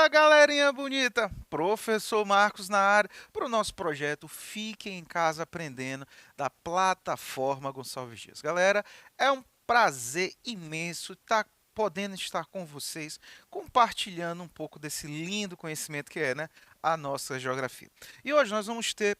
Fala, galerinha bonita! Professor Marcos na área para o nosso projeto Fique em Casa Aprendendo da plataforma Gonçalves Dias. Galera, é um prazer imenso estar podendo estar com vocês, compartilhando um pouco desse lindo conhecimento que é, né, a nossa geografia. E hoje nós vamos ter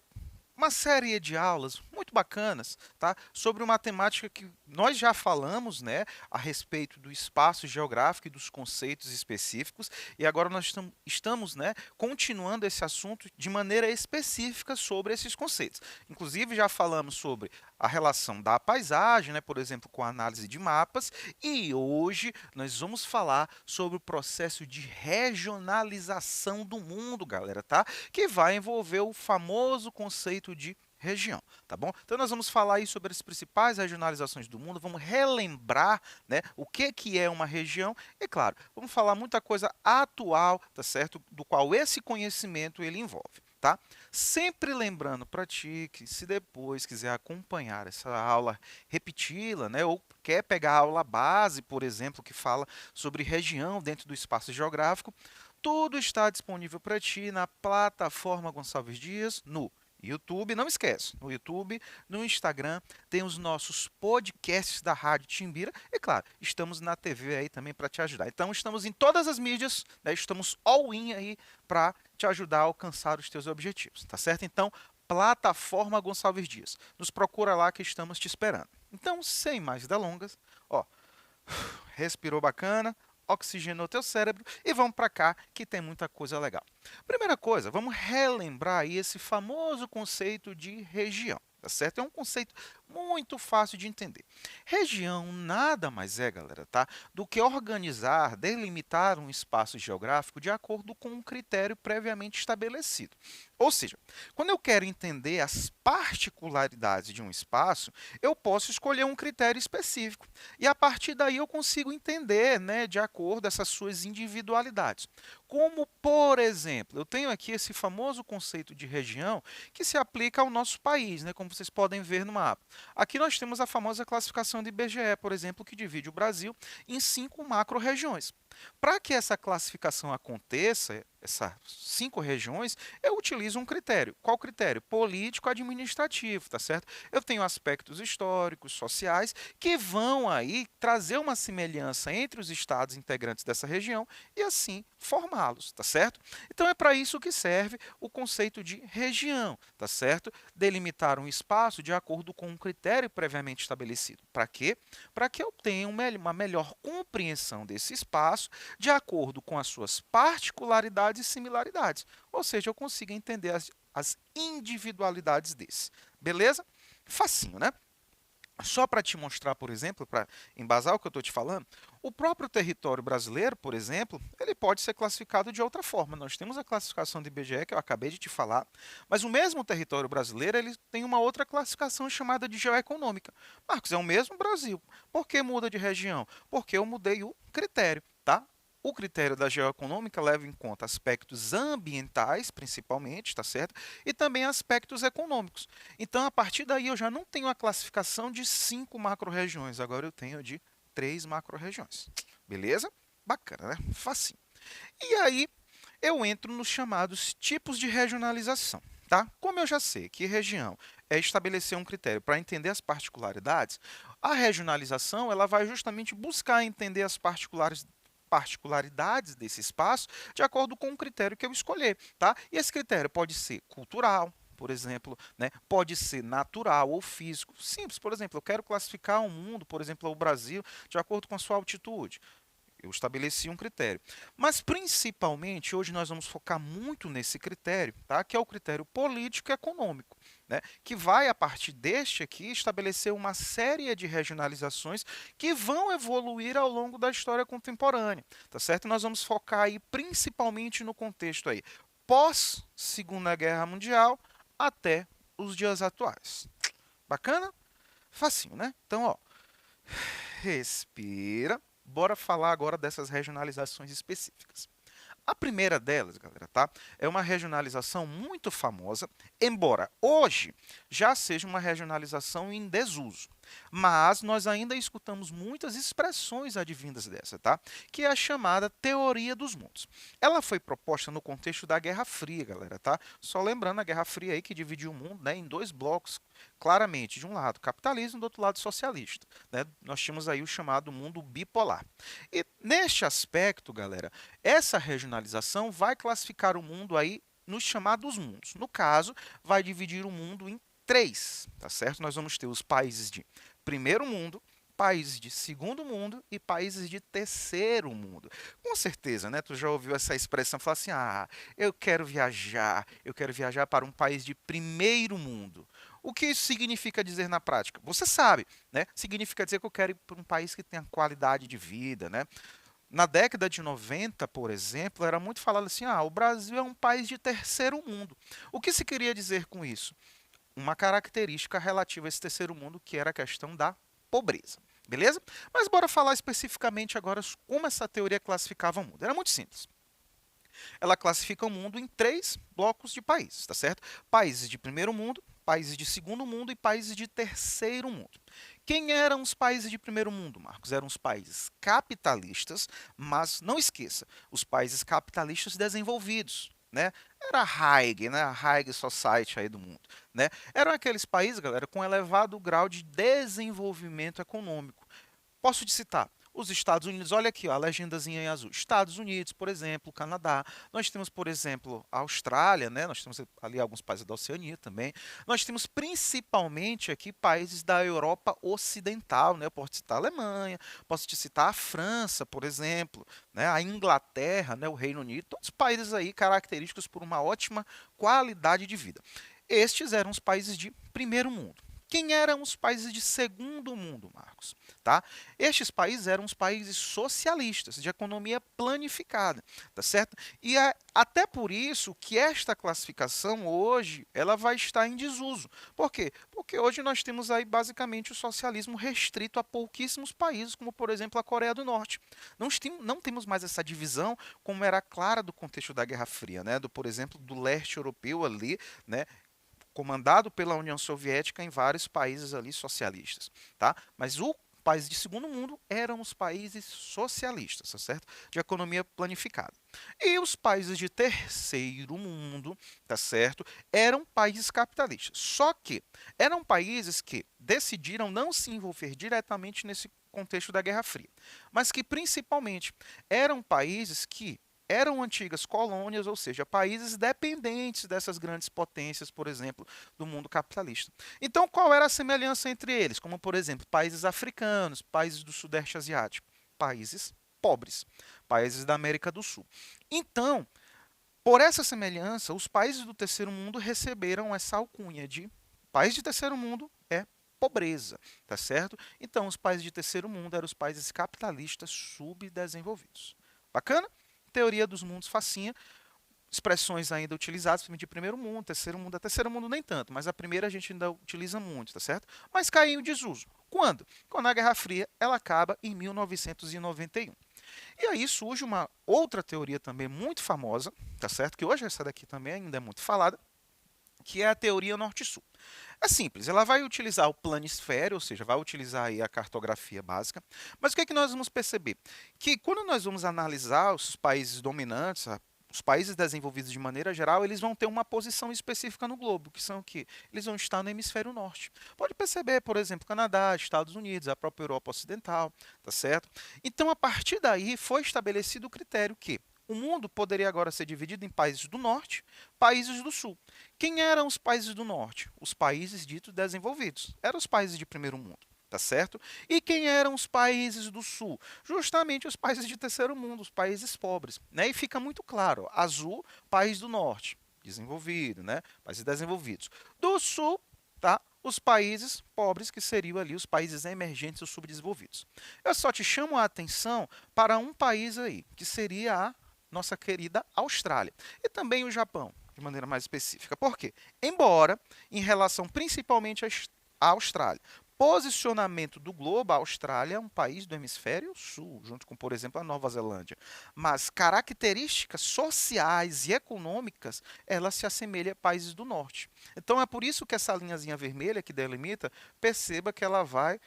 uma série de aulas muito bacanas, tá? Sobre uma temática que nós já falamos, né, a respeito do espaço geográfico e dos conceitos específicos, e agora nós estamos, né, continuando esse assunto de maneira específica sobre esses conceitos. Inclusive já falamos sobre a relação da paisagem, né, por exemplo, com a análise de mapas, e hoje nós vamos falar sobre o processo de regionalização do mundo, galera, tá? Que vai envolver o famoso conceito de região, tá bom? Então nós vamos falar aí sobre as principais regionalizações do mundo, vamos relembrar, né, o que é uma região e, claro, vamos falar muita coisa atual, tá certo? Do qual esse conhecimento ele envolve, tá? Sempre lembrando para ti que se depois quiser acompanhar essa aula, repeti-la, né, ou quer pegar a aula base, por exemplo, que fala sobre região dentro do espaço geográfico, tudo está disponível para ti na plataforma Gonçalves Dias, no YouTube. Não esquece, no YouTube, no Instagram, tem os nossos podcasts da Rádio Timbira. E claro, estamos na TV aí também para te ajudar. Então, estamos em todas as mídias, né? Estamos all-in aí para te ajudar a alcançar os teus objetivos, tá certo? Então, plataforma Gonçalves Dias. Nos procura lá que estamos te esperando. Então, sem mais delongas, ó, respirou bacana, oxigenou teu cérebro e vamos para cá que tem muita coisa legal. Primeira coisa, vamos relembrar aí esse famoso conceito de região, tá certo? É um conceito muito fácil de entender. Região nada mais é, galera, tá? Do que organizar, delimitar um espaço geográfico de acordo com um critério previamente estabelecido. Ou seja, quando eu quero entender as particularidades de um espaço, eu posso escolher um critério específico. E a partir daí eu consigo entender, né, de acordo com essas suas individualidades. Como, por exemplo, eu tenho aqui esse famoso conceito de região que se aplica ao nosso país, né, como vocês podem ver no mapa. Aqui nós temos a famosa classificação do IBGE, por exemplo, que divide o Brasil em 5 macro-regiões. Para que essa classificação aconteça, essas 5 regiões, eu utilizo um critério. Qual critério? Político-administrativo, tá certo? Eu tenho aspectos históricos, sociais, que vão aí trazer uma semelhança entre os estados integrantes dessa região e assim formá-los, tá certo? Então é para isso que serve o conceito de região, tá certo? Delimitar um espaço de acordo com um critério previamente estabelecido. Para quê? Para que eu tenha uma melhor compreensão desse espaço de acordo com as suas particularidades e similaridades. Ou seja, eu consigo entender as individualidades desse. Beleza? Facinho, né? Só para te mostrar, por exemplo, para embasar o que eu estou te falando, o próprio território brasileiro, por exemplo, ele pode ser classificado de outra forma. Nós temos a classificação do IBGE, que eu acabei de te falar, mas o mesmo território brasileiro ele tem uma outra classificação chamada de geoeconômica. Marcos, é o mesmo Brasil. Por que muda de região? Porque eu mudei o critério, tá? O critério da geoeconômica leva em conta aspectos ambientais, principalmente, tá certo? E também aspectos econômicos. Então, a partir daí, eu já não tenho a classificação de 5 macro-regiões, agora eu tenho de 3 macro-regiões. Beleza? Bacana, né? Facinho. E aí, eu entro nos chamados tipos de regionalização. Tá? Como eu já sei que região é estabelecer um critério para entender as particularidades, a regionalização ela vai justamente buscar entender as particularidades desse espaço de acordo com o critério que eu escolher, tá? E esse critério pode ser cultural, por exemplo, né? Pode ser natural ou físico. Simples, por exemplo, eu quero classificar o mundo, por exemplo, o Brasil, de acordo com a sua altitude. Eu estabeleci um critério. Mas, principalmente, hoje nós vamos focar muito nesse critério, tá? Que é o critério político e econômico, né? Que vai, a partir deste aqui, estabelecer uma série de regionalizações que vão evoluir ao longo da história contemporânea, tá certo? Nós vamos focar aí principalmente no contexto aí pós Segunda Guerra Mundial até os dias atuais. Bacana? Facinho, né? Então, ó, respira. Bora falar agora dessas regionalizações específicas. A primeira delas, galera, tá? É uma regionalização muito famosa, embora hoje já seja uma regionalização em desuso, Mas nós ainda escutamos muitas expressões advindas dessa, tá? Que é a chamada teoria dos mundos. Ela foi proposta no contexto da Guerra Fria, galera, tá? Só lembrando a Guerra Fria aí que dividiu o mundo, né, em dois blocos, claramente, de um lado capitalismo, do outro lado socialista, né? Nós tínhamos aí o chamado mundo bipolar. E neste aspecto, galera, essa regionalização vai classificar o mundo aí nos chamados mundos. No caso, vai dividir o mundo em três, tá certo? Nós vamos ter os países de primeiro mundo, países de segundo mundo e países de terceiro mundo. Com certeza, né? Tu já ouviu essa expressão, falar assim: "Ah, eu quero viajar para um país de primeiro mundo". O que isso significa dizer na prática? Você sabe, né? Significa dizer que eu quero ir para um país que tenha qualidade de vida, né? Na década de 90, por exemplo, era muito falado assim: "Ah, o Brasil é um país de terceiro mundo". O que se queria dizer com isso? Uma característica relativa a esse terceiro mundo, que era a questão da pobreza. Beleza? Mas bora falar especificamente agora como essa teoria classificava o mundo. Era muito simples. Ela classifica o mundo em três blocos de países, tá certo? Países de primeiro mundo, países de segundo mundo e países de terceiro mundo. Quem eram os países de primeiro mundo, Marcos? Eram os países capitalistas, mas não esqueça, os países capitalistas desenvolvidos, né? Era a High, né? A High Society aí do mundo, né? Eram aqueles países, galera, com elevado grau de desenvolvimento econômico. Posso te citar os Estados Unidos, olha aqui, ó, a legendazinha em azul. Estados Unidos, por exemplo, Canadá. Nós temos, por exemplo, a Austrália, né? Nós temos ali alguns países da Oceania também. Nós temos principalmente aqui países da Europa Ocidental, né? Eu posso te citar a Alemanha, posso te citar a França, por exemplo, né? A Inglaterra, né? O Reino Unido, todos países aí característicos por uma ótima qualidade de vida. Estes eram os países de primeiro mundo. Quem eram os países de segundo mundo, Marcos? Tá? Estes países eram os países socialistas, de economia planificada, tá certo? E é até por isso que esta classificação hoje ela vai estar em desuso. Por quê? Porque hoje nós temos aí basicamente o socialismo restrito a pouquíssimos países, como por exemplo a Coreia do Norte. Não temos mais essa divisão como era clara do contexto da Guerra Fria, né? Do, por exemplo, do leste europeu ali, né? Comandado pela União Soviética em vários países ali socialistas, tá? Mas o países de segundo mundo eram os países socialistas, tá certo? De economia planificada. E os países de terceiro mundo, tá certo? Eram países capitalistas. Só que eram países que decidiram não se envolver diretamente nesse contexto da Guerra Fria, mas que principalmente eram países que eram antigas colônias, ou seja, países dependentes dessas grandes potências, por exemplo, do mundo capitalista. Então, qual era a semelhança entre eles? Como, por exemplo, países africanos, países do Sudeste Asiático, países pobres, países da América do Sul. Então, por essa semelhança, os países do terceiro mundo receberam essa alcunha de país de terceiro mundo é pobreza, tá certo? Então, os países de terceiro mundo eram os países capitalistas subdesenvolvidos. Bacana? Teoria dos mundos facinha, expressões ainda utilizadas de primeiro mundo, terceiro mundo. A terceiro mundo nem tanto, mas a primeira a gente ainda utiliza muito, tá certo? Mas caiu em desuso. Quando? Quando a Guerra Fria ela acaba em 1991. E aí surge uma outra teoria também muito famosa, tá certo? Que hoje essa daqui também ainda é muito falada, que é a teoria norte-sul. É simples, ela vai utilizar o planisfério, ou seja, vai utilizar aí a cartografia básica, mas o que é que nós vamos perceber? Que quando nós vamos analisar os países dominantes, os países desenvolvidos de maneira geral, eles vão ter uma posição específica no globo, que são o quê? Eles vão estar no hemisfério norte. Pode perceber, por exemplo, Canadá, Estados Unidos, a própria Europa Ocidental, tá certo? Então, a partir daí, foi estabelecido o critério que o mundo poderia agora ser dividido em países do norte, países do sul. Quem eram os países do norte? Os países ditos desenvolvidos. Eram os países de primeiro mundo, tá certo? E quem eram os países do sul? Justamente os países de terceiro mundo, os países pobres, né? E fica muito claro, azul, país do norte, desenvolvido, né? Países desenvolvidos. Do sul, tá? Os países pobres, que seriam ali os países emergentes ou subdesenvolvidos. Eu só te chamo a atenção para um país aí, que seria a nossa querida Austrália. E também o Japão, de maneira mais específica. Por quê? Embora, em relação principalmente à Austrália, posicionamento do globo, a Austrália é um país do hemisfério sul, junto com, por exemplo, a Nova Zelândia. Mas características sociais e econômicas, ela se assemelha a países do norte. Então é por isso que essa linhazinha vermelha que delimita, perceba que ela vai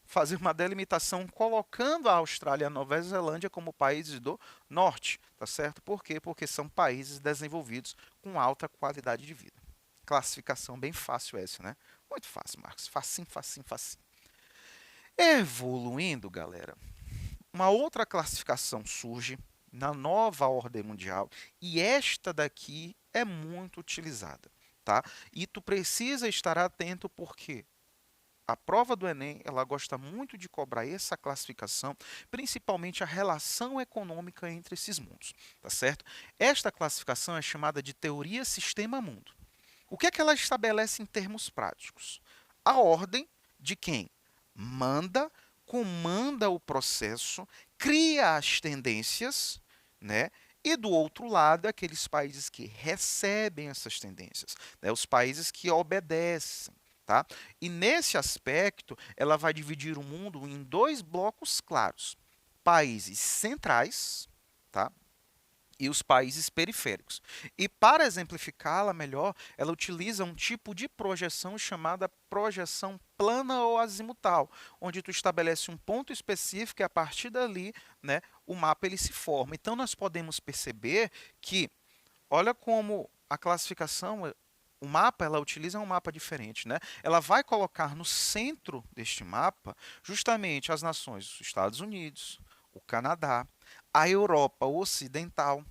fazer uma delimitação colocando a Austrália e a Nova Zelândia como países do norte, tá certo? Por quê? Porque são países desenvolvidos com alta qualidade de vida. Classificação bem fácil essa, né? Muito fácil, Marcos. Facinho, facinho, facinho. Evoluindo, galera, uma outra classificação surge na nova ordem mundial e esta daqui é muito utilizada, tá? E tu precisa estar atento porque a prova do Enem, ela gosta muito de cobrar essa classificação, principalmente a relação econômica entre esses mundos, tá certo? Esta classificação é chamada de teoria sistema-mundo. O que é que ela estabelece em termos práticos? A ordem de quem manda, comanda o processo, cria as tendências, né? E do outro lado, aqueles países que recebem essas tendências, né? Os países que obedecem. Tá? E nesse aspecto, ela vai dividir o mundo em dois blocos claros: países centrais, tá? E os países periféricos. E para exemplificá-la melhor, ela utiliza um tipo de projeção chamada projeção plana ou azimutal, onde tu estabelece um ponto específico e a partir dali, né, o mapa ele se forma. Então nós podemos perceber que, olha como a classificação, o mapa, ela utiliza um mapa diferente, né? Ela vai colocar no centro deste mapa justamente as nações dos Estados Unidos, o Canadá, a Europa Ocidental,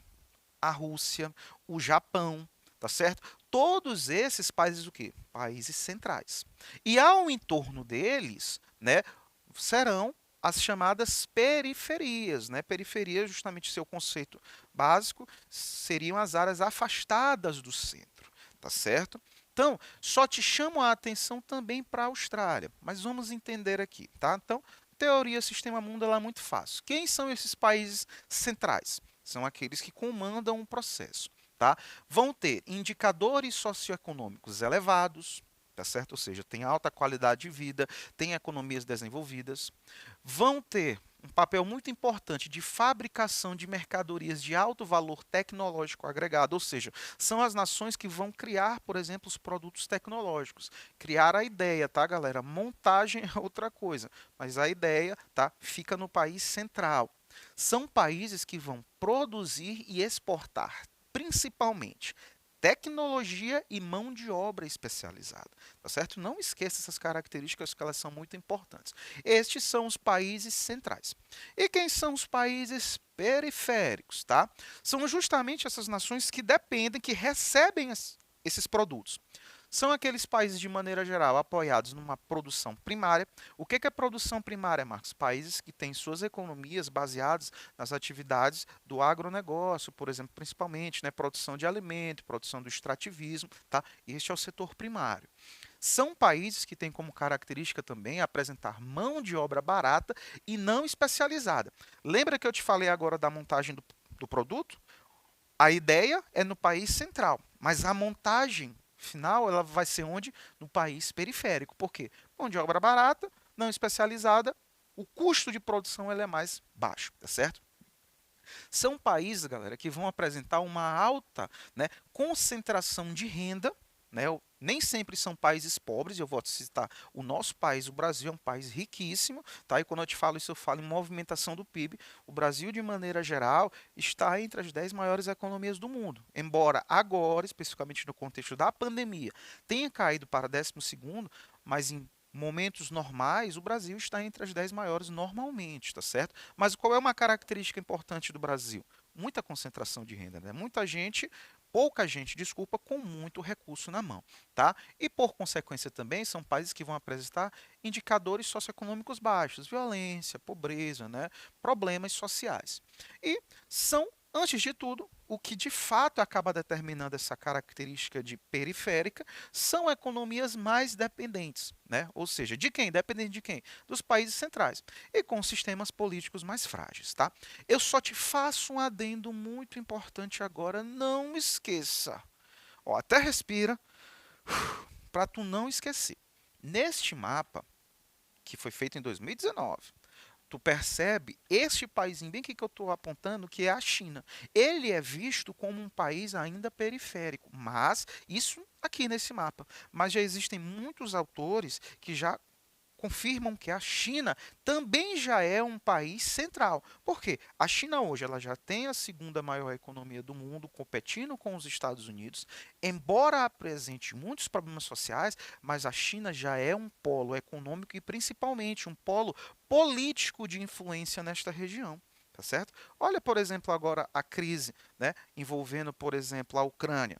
a Rússia, o Japão, tá certo? Todos esses países o quê? Países centrais. E ao entorno deles, né, serão as chamadas periferias, né? Periferia, justamente seu conceito básico, seriam as áreas afastadas do centro, tá certo? Então, só te chamo a atenção também para a Austrália, mas vamos entender aqui, tá? Então, teoria sistema-mundo ela é muito fácil. Quem são esses países centrais? São aqueles que comandam o processo, tá? Vão ter indicadores socioeconômicos elevados, tá certo? Ou seja, tem alta qualidade de vida, tem economias desenvolvidas, vão ter um papel muito importante de fabricação de mercadorias de alto valor tecnológico agregado, ou seja, são as nações que vão criar, por exemplo, os produtos tecnológicos. Criar a ideia, tá, galera? Montagem é outra coisa, mas a ideia, tá, fica no país central. São países que vão produzir e exportar, principalmente, tecnologia e mão de obra especializada, tá certo? Não esqueça essas características que elas são muito importantes. Estes são os países centrais. E quem são os países periféricos, tá? São justamente essas nações que dependem, que recebem esses produtos. São aqueles países, de maneira geral, apoiados numa produção primária. O que é produção primária, Marcos? Países que têm suas economias baseadas nas atividades do agronegócio, por exemplo, principalmente, né, produção de alimento, produção do extrativismo, tá? Este é o setor primário. São países que têm como característica também apresentar mão de obra barata e não especializada. Lembra que eu te falei agora da montagem do produto? A ideia é no país central, mas a montagem final ela vai ser onde? No país periférico. Por quê? Mão de obra barata, não especializada, o custo de produção ele é mais baixo, tá certo? São países, galera, que vão apresentar uma alta, né, concentração de renda, né? Nem sempre são países pobres, eu vou citar o nosso país, o Brasil é um país riquíssimo, tá? E quando eu te falo isso, eu falo em movimentação do PIB. O Brasil, de maneira geral, está entre as 10 maiores economias do mundo. Embora agora, especificamente no contexto da pandemia, tenha caído para 12º, mas em momentos normais, o Brasil está entre as 10 maiores normalmente, tá certo? Mas qual é uma característica importante do Brasil? Muita concentração de renda, né? Pouca gente, desculpa, com muito recurso na mão, tá? E por consequência também são países que vão apresentar indicadores socioeconômicos baixos, violência, pobreza, né? Problemas sociais. E são, antes de tudo, o que de fato acaba determinando essa característica de periférica são economias mais dependentes, né? Ou seja, de quem? Dependente de quem? Dos países centrais e com sistemas políticos mais frágeis, tá? Eu só te faço um adendo muito importante agora, não esqueça. Ó, até respira para tu não esquecer. Neste mapa, que foi feito em 2019. Tu percebe este paísinho bem que eu estou apontando, que é a China. Ele é visto como um país ainda periférico, mas isso aqui nesse mapa. Mas já existem muitos autores que já confirmam que a China também já é um país central. Por quê? A China hoje ela já tem a segunda maior economia do mundo, competindo com os Estados Unidos. Embora apresente muitos problemas sociais, mas a China já é um polo econômico e principalmente um polo político de influência nesta região. Tá certo? Olha, por exemplo, agora a crise, né, envolvendo, por exemplo, a Ucrânia.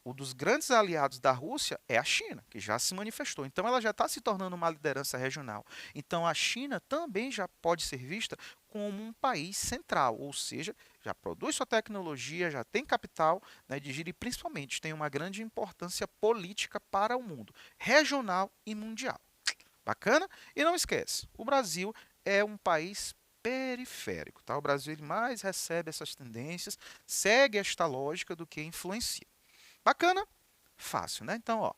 Um dos grandes aliados da Rússia é a China, que já se manifestou. Então, ela já está se tornando uma liderança regional. Então, a China também já pode ser vista como um país central, ou seja, já produz sua tecnologia, já tem capital, né, de giro e principalmente tem uma grande importância política para o mundo, regional e mundial. Bacana? E não esquece, o Brasil é um país periférico, tá? O Brasil ele mais recebe essas tendências, segue esta lógica do que influencia. Bacana? Fácil, né? Então, ó,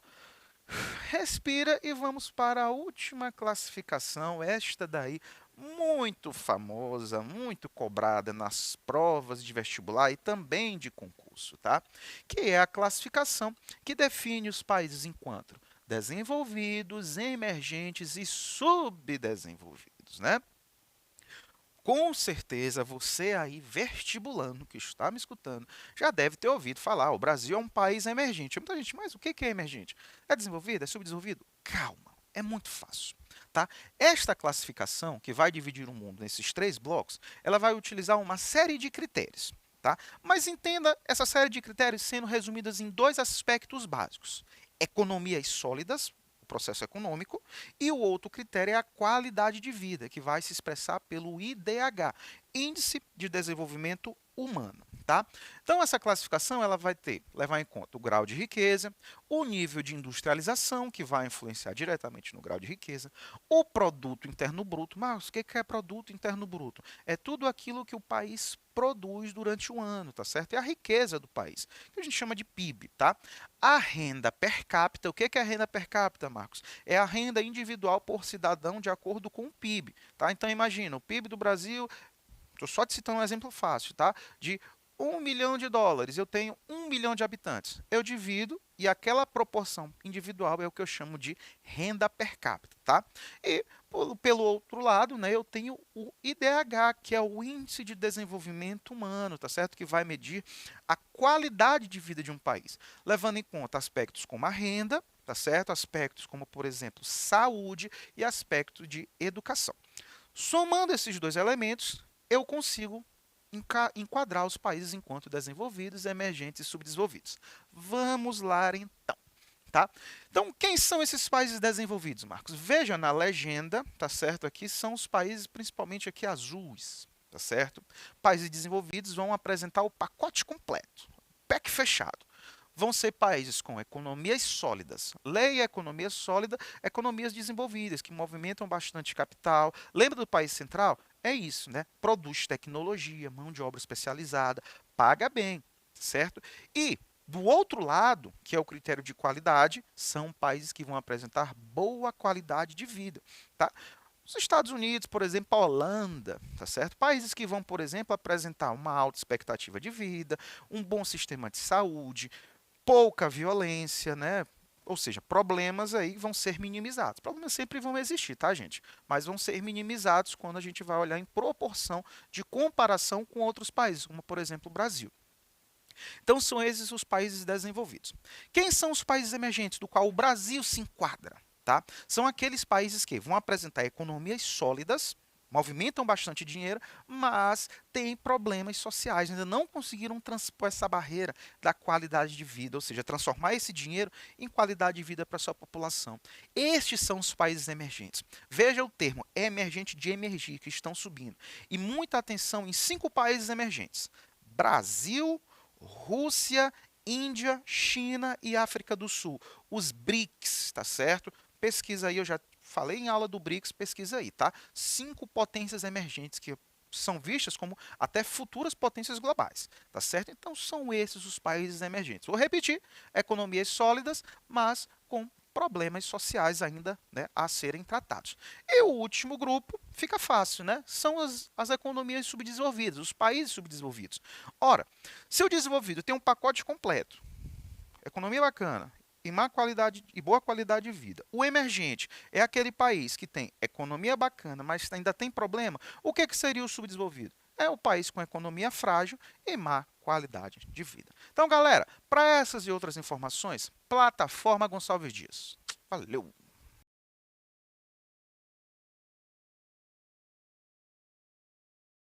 respira e vamos para a última classificação, esta daí muito famosa, muito cobrada nas provas de vestibular e também de concurso, tá? Que é a classificação que define os países enquanto desenvolvidos, emergentes e subdesenvolvidos, né? Com certeza você aí, vestibulando, que está me escutando, já deve ter ouvido falar, o Brasil é um país emergente. Muita gente, mas o que é emergente? É desenvolvido? É subdesenvolvido? Calma, é muito fácil. Tá? Esta classificação, que vai dividir o mundo nesses três blocos, ela vai utilizar uma série de critérios. Tá? Mas entenda essa série de critérios sendo resumidas em dois aspectos básicos. Economias sólidas, o processo econômico, e o outro critério é a qualidade de vida, que vai se expressar pelo IDH, Índice de Desenvolvimento Humano. Tá? Então, essa classificação ela vai levar em conta o grau de riqueza, o nível de industrialização, que vai influenciar diretamente no grau de riqueza, o produto interno bruto. Mas o que é produto interno bruto? É tudo aquilo que o país produz durante o ano, tá certo? É a riqueza do país, que a gente chama de PIB, tá? A renda per capita, o que é a renda per capita, Marcos? É a renda individual por cidadão de acordo com o PIB, tá? Então imagina, o PIB do Brasil, estou só te citando um exemplo fácil, tá? De US$ 1 milhão, eu tenho 1 milhão de habitantes. Eu divido e aquela proporção individual é o que eu chamo de renda per capita, tá? E pelo outro lado, né, eu tenho o IDH, que é o Índice de Desenvolvimento Humano, tá certo? Que vai medir a qualidade de vida de um país, levando em conta aspectos como a renda, tá certo? Aspectos como, por exemplo, saúde e aspectos de educação. Somando esses dois elementos, eu consigo enquadrar os países enquanto desenvolvidos, emergentes e subdesenvolvidos. Vamos lá então. Tá? Então, quem são esses países desenvolvidos, Marcos? Veja na legenda, tá certo? Aqui são os países, principalmente aqui azuis, tá certo? Países desenvolvidos vão apresentar o pacote completo, pack fechado. Vão ser países com economias sólidas. Leia economia sólida, economias desenvolvidas, que movimentam bastante capital. Lembra do país central? É isso, né? Produz tecnologia, mão de obra especializada, paga bem, certo? E do outro lado, que é o critério de qualidade, são países que vão apresentar boa qualidade de vida, tá? Os Estados Unidos, por exemplo, a Holanda, tá certo? Países que vão, por exemplo, apresentar uma alta expectativa de vida, um bom sistema de saúde, pouca violência, né? Ou seja, problemas aí vão ser minimizados. Problemas sempre vão existir, tá, gente? Mas vão ser minimizados quando a gente vai olhar em proporção de comparação com outros países, como, por exemplo, o Brasil. Então, são esses os países desenvolvidos. Quem são os países emergentes, do qual o Brasil se enquadra? Tá? São aqueles países que vão apresentar economias sólidas, movimentam bastante dinheiro, mas têm problemas sociais, ainda não conseguiram transpor essa barreira da qualidade de vida, ou seja, transformar esse dinheiro em qualidade de vida para a sua população. Estes são os países emergentes. Veja o termo emergente de emergir, que estão subindo. E muita atenção em 5 países emergentes: Brasil, Rússia, Índia, China e África do Sul. Os BRICS, tá certo? Pesquisa aí, eu já falei em aula do BRICS, pesquisa aí, tá? 5 potências emergentes que são vistas como até futuras potências globais, tá certo? Então são esses os países emergentes. Vou repetir: economias sólidas, mas com problemas sociais ainda, né, a serem tratados. E o último grupo fica fácil, né? São as economias subdesenvolvidas, os países subdesenvolvidos. Ora, se o desenvolvido tem um pacote completo, economia bacana e má qualidade e boa qualidade de vida. O emergente é aquele país que tem economia bacana, mas ainda tem problema. O que seria o subdesenvolvido? É o país com economia frágil e má qualidade de vida. Então, galera, para essas e outras informações, plataforma Gonçalves Dias. Valeu!